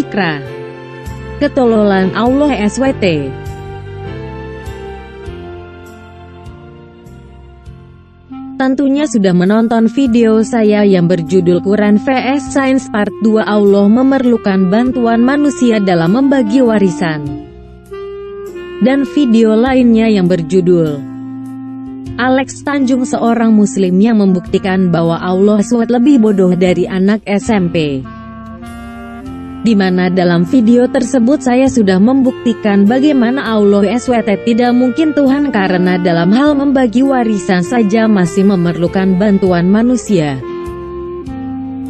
Iqra. Ketololan Allah SWT. Tentunya sudah menonton video saya yang berjudul Quran vs Sains Part 2 Allah memerlukan bantuan manusia dalam membagi warisan. Dan video lainnya yang berjudul Alex Tanjung seorang muslim yang membuktikan bahwa Allah SWT lebih bodoh dari anak SMP. Di mana dalam video tersebut saya sudah membuktikan bagaimana Allah SWT tidak mungkin Tuhan karena dalam hal membagi warisan saja masih memerlukan bantuan manusia.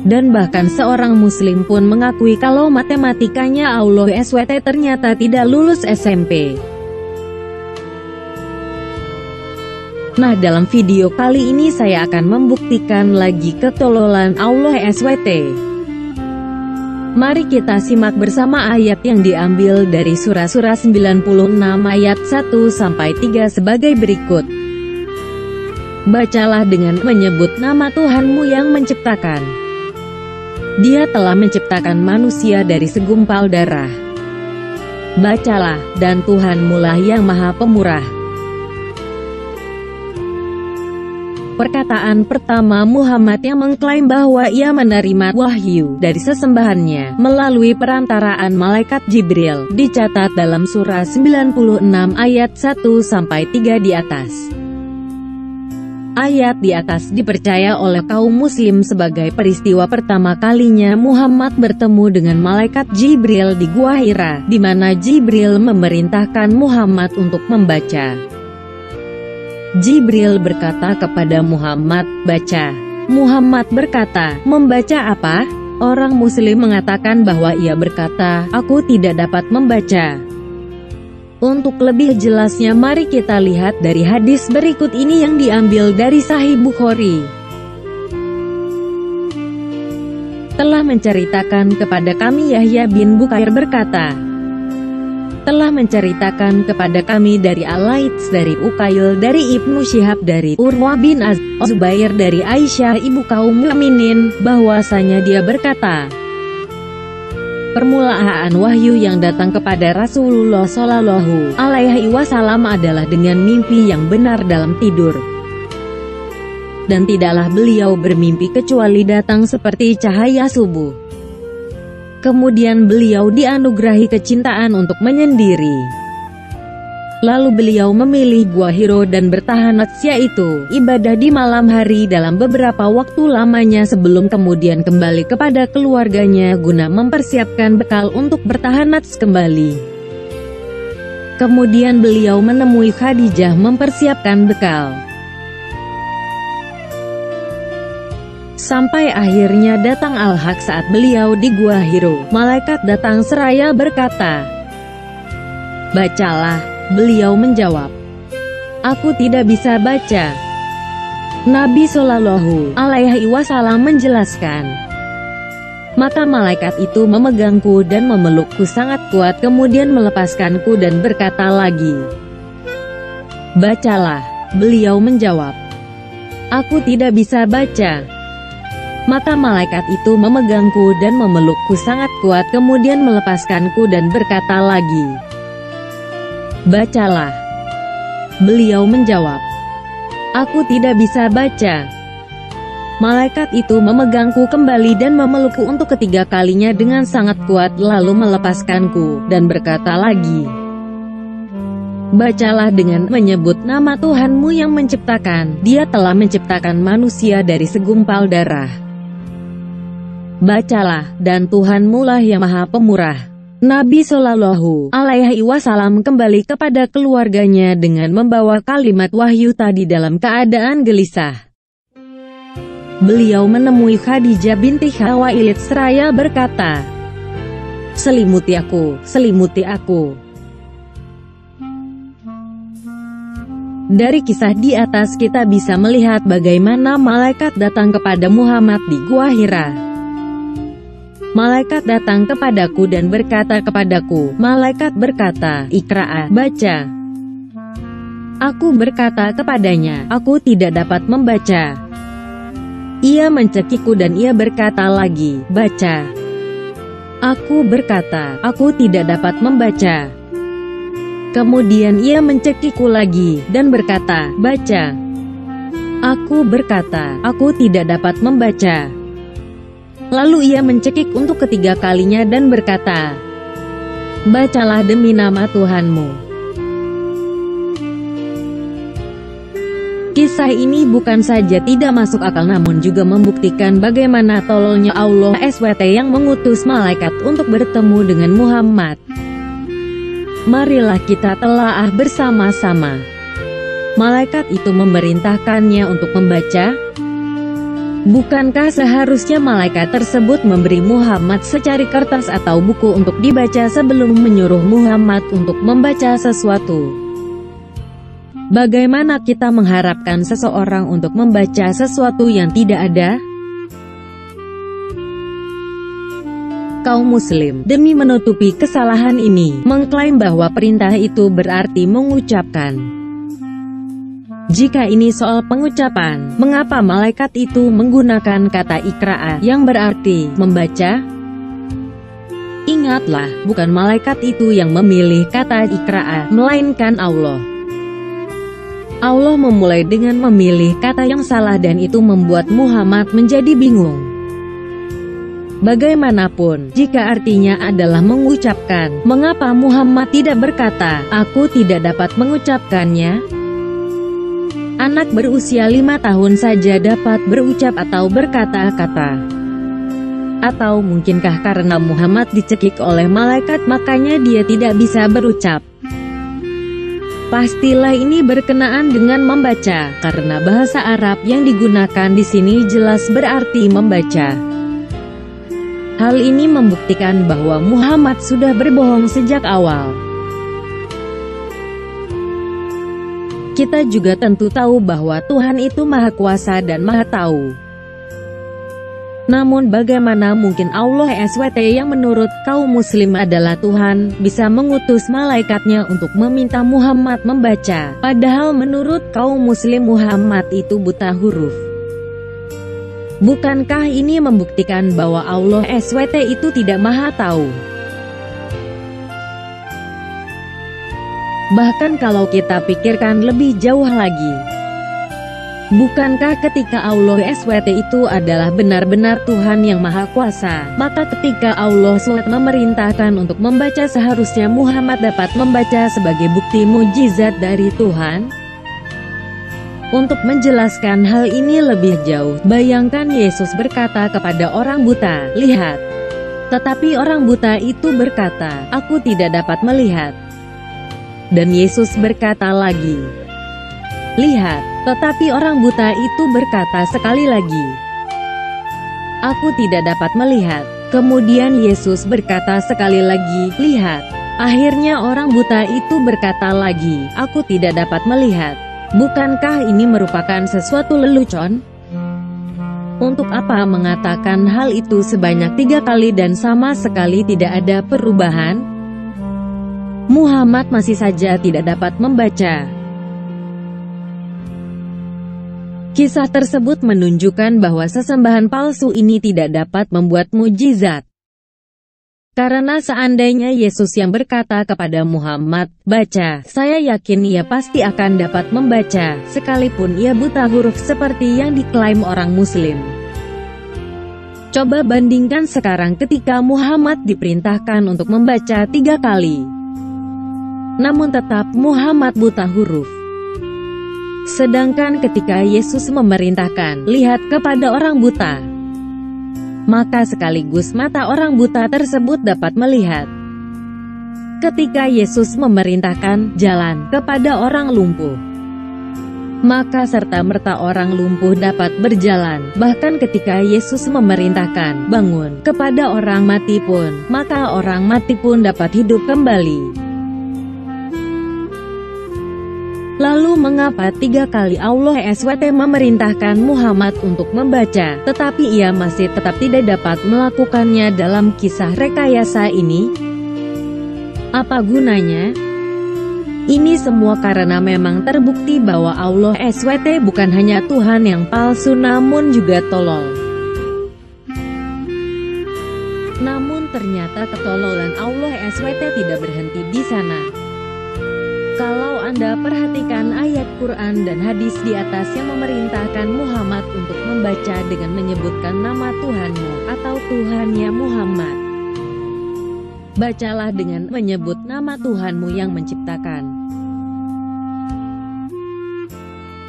Dan bahkan seorang muslim pun mengakui kalau matematikanya Allah SWT ternyata tidak lulus SMP. Nah, dalam video kali ini saya akan membuktikan lagi ketololan Allah SWT. Mari kita simak bersama ayat yang diambil dari surah 96 ayat 1-3 sebagai berikut. Bacalah dengan menyebut nama Tuhanmu yang menciptakan. Dia telah menciptakan manusia dari segumpal darah. Bacalah, dan Tuhanmu lah yang Maha Pemurah. Perkataan pertama Muhammad yang mengklaim bahwa ia menerima wahyu dari sesembahannya melalui perantaraan malaikat Jibril dicatat dalam surah 96 ayat 1-3 di atas. Ayat di atas dipercaya oleh kaum muslim sebagai peristiwa pertama kalinya Muhammad bertemu dengan malaikat Jibril di Gua Hira, di mana Jibril memerintahkan Muhammad untuk membaca. Jibril berkata kepada Muhammad, "Baca." Muhammad berkata, "Membaca apa?" Orang muslim mengatakan bahwa ia berkata, "Aku tidak dapat membaca." Untuk lebih jelasnya mari kita lihat dari hadis berikut ini yang diambil dari Sahih Bukhari. Telah menceritakan kepada kami Yahya bin Bukair berkata, telah menceritakan kepada kami dari Al-Laits dari Uqail dari Ibnu Syihab dari Urwah bin Az-Zubair dari Aisyah ibu kaum mukminin bahwasanya dia berkata, permulaan wahyu yang datang kepada Rasulullah Shallallahu Alaihi Wasallam adalah dengan mimpi yang benar dalam tidur. Dan tidaklah beliau bermimpi kecuali datang seperti cahaya subuh. Kemudian beliau dianugerahi kecintaan untuk menyendiri. Lalu beliau memilih Gua Hiro dan bertahanat, yaitu ibadah di malam hari dalam beberapa waktu lamanya sebelum kemudian kembali kepada keluarganya guna mempersiapkan bekal untuk bertahanat kembali. Kemudian beliau menemui Khadijah mempersiapkan bekal. Sampai akhirnya datang Al-Haq saat beliau di Gua Hiro. Malaikat datang seraya berkata, "Bacalah." Beliau menjawab, "Aku tidak bisa baca." Nabi Shallallahu Alaihi Wasallam menjelaskan, maka malaikat itu memegangku dan memelukku sangat kuat kemudian melepaskanku dan berkata lagi, "Bacalah." Beliau menjawab, "Aku tidak bisa baca." Maka malaikat itu memegangku dan memelukku sangat kuat kemudian melepaskanku dan berkata lagi, "Bacalah." Beliau menjawab, "Aku tidak bisa baca." Malaikat itu memegangku kembali dan memelukku untuk ketiga kalinya dengan sangat kuat lalu melepaskanku dan berkata lagi, "Bacalah dengan menyebut nama Tuhanmu yang menciptakan. Dia telah menciptakan manusia dari segumpal darah. Bacalah, dan Tuhanmu lah yang Maha Pemurah." Nabi Shallallahu Alaihi Wasallam kembali kepada keluarganya dengan membawa kalimat wahyu tadi dalam keadaan gelisah. Beliau menemui Khadijah binti Khuwailid seraya berkata, "Selimuti aku, selimuti aku." Dari kisah di atas kita bisa melihat bagaimana malaikat datang kepada Muhammad di Gua Hira. Malaikat datang kepadaku dan berkata kepadaku, malaikat berkata, "Iqra, baca." Aku berkata kepadanya, "Aku tidak dapat membaca." Ia mencekikku dan ia berkata lagi, "Baca." Aku berkata, aku tidak dapat membaca. Kemudian ia mencekikku lagi, dan berkata, baca. Aku berkata, aku tidak dapat membaca. Lalu ia mencekik untuk ketiga kalinya dan berkata, bacalah demi nama Tuhanmu. Kisah ini bukan saja tidak masuk akal namun juga membuktikan bagaimana tololnya Allah SWT yang mengutus malaikat untuk bertemu dengan Muhammad. Marilah kita telaah bersama-sama. Malaikat itu memerintahkannya untuk membaca. Bukankah seharusnya malaikat tersebut memberi Muhammad secari kertas atau buku untuk dibaca sebelum menyuruh Muhammad untuk membaca sesuatu? Bagaimana kita mengharapkan seseorang untuk membaca sesuatu yang tidak ada? Kaum muslim, demi menutupi kesalahan ini, mengklaim bahwa perintah itu berarti mengucapkan. Jika ini soal pengucapan, mengapa malaikat itu menggunakan kata ikra'a yang berarti membaca? Ingatlah, bukan malaikat itu yang memilih kata ikra'a, melainkan Allah. Allah memulai dengan memilih kata yang salah dan itu membuat Muhammad menjadi bingung. Bagaimanapun, jika artinya adalah mengucapkan, mengapa Muhammad tidak berkata, aku tidak dapat mengucapkannya? Anak berusia 5 tahun saja dapat berucap atau berkata-kata. Atau mungkinkah karena Muhammad dicekik oleh malaikat makanya dia tidak bisa berucap? Pastilah ini berkenaan dengan membaca, karena bahasa Arab yang digunakan di sini jelas berarti membaca. Hal ini membuktikan bahwa Muhammad sudah berbohong sejak awal. Kita juga tentu tahu bahwa Tuhan itu Maha Kuasa dan Maha Tahu. Namun bagaimana mungkin Allah SWT yang menurut kaum muslim adalah Tuhan, bisa mengutus malaikatnya untuk meminta Muhammad membaca, padahal menurut kaum muslim Muhammad itu buta huruf. Bukankah ini membuktikan bahwa Allah SWT itu tidak Maha Tahu? Bahkan kalau kita pikirkan lebih jauh lagi, bukankah ketika Allah SWT itu adalah benar-benar Tuhan yang Maha Kuasa, maka ketika Allah SWT memerintahkan untuk membaca seharusnya Muhammad dapat membaca sebagai bukti mukjizat dari Tuhan? Untuk menjelaskan hal ini lebih jauh, bayangkan Yesus berkata kepada orang buta, lihat. Tetapi orang buta itu berkata, aku tidak dapat melihat. Dan Yesus berkata lagi, lihat. Tetapi orang buta itu berkata sekali lagi, aku tidak dapat melihat. Kemudian Yesus berkata sekali lagi, lihat. Akhirnya orang buta itu berkata lagi, aku tidak dapat melihat. Bukankah ini merupakan sesuatu lelucon? Untuk apa mengatakan hal itu sebanyak 3 kali dan sama sekali tidak ada perubahan? Muhammad masih saja tidak dapat membaca. Kisah tersebut menunjukkan bahwa sesembahan palsu ini tidak dapat membuat mukjizat. Karena seandainya Yesus yang berkata kepada Muhammad, baca, saya yakin ia pasti akan dapat membaca, sekalipun ia buta huruf seperti yang diklaim orang muslim. Coba bandingkan sekarang ketika Muhammad diperintahkan untuk membaca 3 kali. Namun tetap Muhammad buta huruf. Sedangkan ketika Yesus memerintahkan, lihat kepada orang buta, maka sekaligus mata orang buta tersebut dapat melihat. Ketika Yesus memerintahkan, jalan kepada orang lumpuh, maka serta-merta orang lumpuh dapat berjalan. Bahkan ketika Yesus memerintahkan, bangun kepada orang mati pun, maka orang mati pun dapat hidup kembali. Lalu mengapa 3 kali Allah SWT memerintahkan Muhammad untuk membaca, tetapi ia masih tetap tidak dapat melakukannya dalam kisah rekayasa ini? Apa gunanya? Ini semua karena memang terbukti bahwa Allah SWT bukan hanya Tuhan yang palsu namun juga tolol. Namun ternyata ternyata ketololan Allah SWT tidak berhenti di sana. Kalau Anda perhatikan ayat Quran dan hadis di atas yang memerintahkan Muhammad untuk membaca dengan menyebutkan nama Tuhanmu atau Tuhannya Muhammad. Bacalah dengan menyebut nama Tuhanmu yang menciptakan.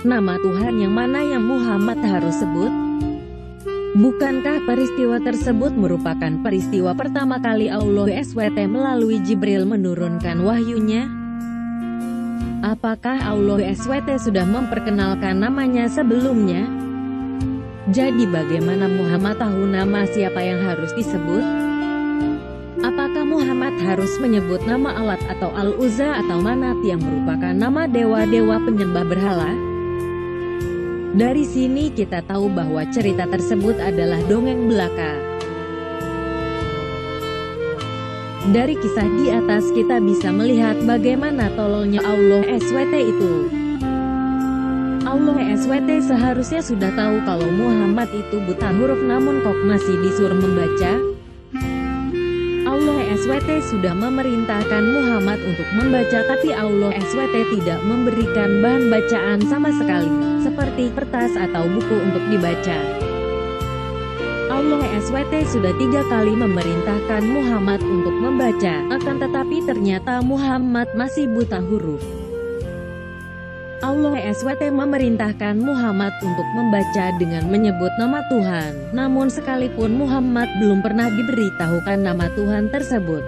Nama Tuhan yang mana yang Muhammad harus sebut? Bukankah peristiwa tersebut merupakan peristiwa pertama kali Allah SWT melalui Jibril menurunkan wahyunya? Apakah Allah SWT sudah memperkenalkan namanya sebelumnya? Jadi bagaimana Muhammad tahu nama siapa yang harus disebut? Apakah Muhammad harus menyebut nama Alat atau Al-Uzza atau Manat yang merupakan nama dewa-dewa penyembah berhala? Dari sini kita tahu bahwa cerita tersebut adalah dongeng belaka. Dari kisah di atas kita bisa melihat bagaimana tololnya Allah SWT itu. Allah SWT seharusnya sudah tahu kalau Muhammad itu buta huruf namun kok masih disuruh membaca. Allah SWT sudah memerintahkan Muhammad untuk membaca tapi Allah SWT tidak memberikan bahan bacaan sama sekali, seperti kertas atau buku untuk dibaca. Allah SWT sudah 3 kali memerintahkan Muhammad untuk membaca, akan tetapi ternyata Muhammad masih buta huruf. Allah SWT memerintahkan Muhammad untuk membaca dengan menyebut nama Tuhan, namun sekalipun Muhammad belum pernah diberitahukan nama Tuhan tersebut.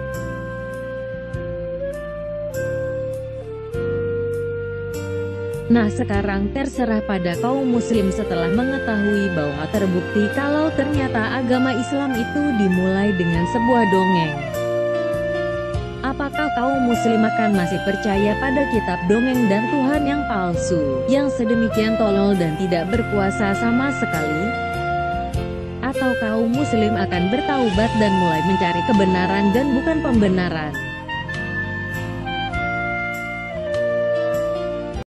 Nah sekarang terserah pada kaum muslim setelah mengetahui bahwa terbukti kalau ternyata agama Islam itu dimulai dengan sebuah dongeng. Apakah kaum muslim akan masih percaya pada kitab dongeng dan Tuhan yang palsu, yang sedemikian tolol dan tidak berkuasa sama sekali? Atau kaum muslim akan bertaubat dan mulai mencari kebenaran dan bukan pembenaran?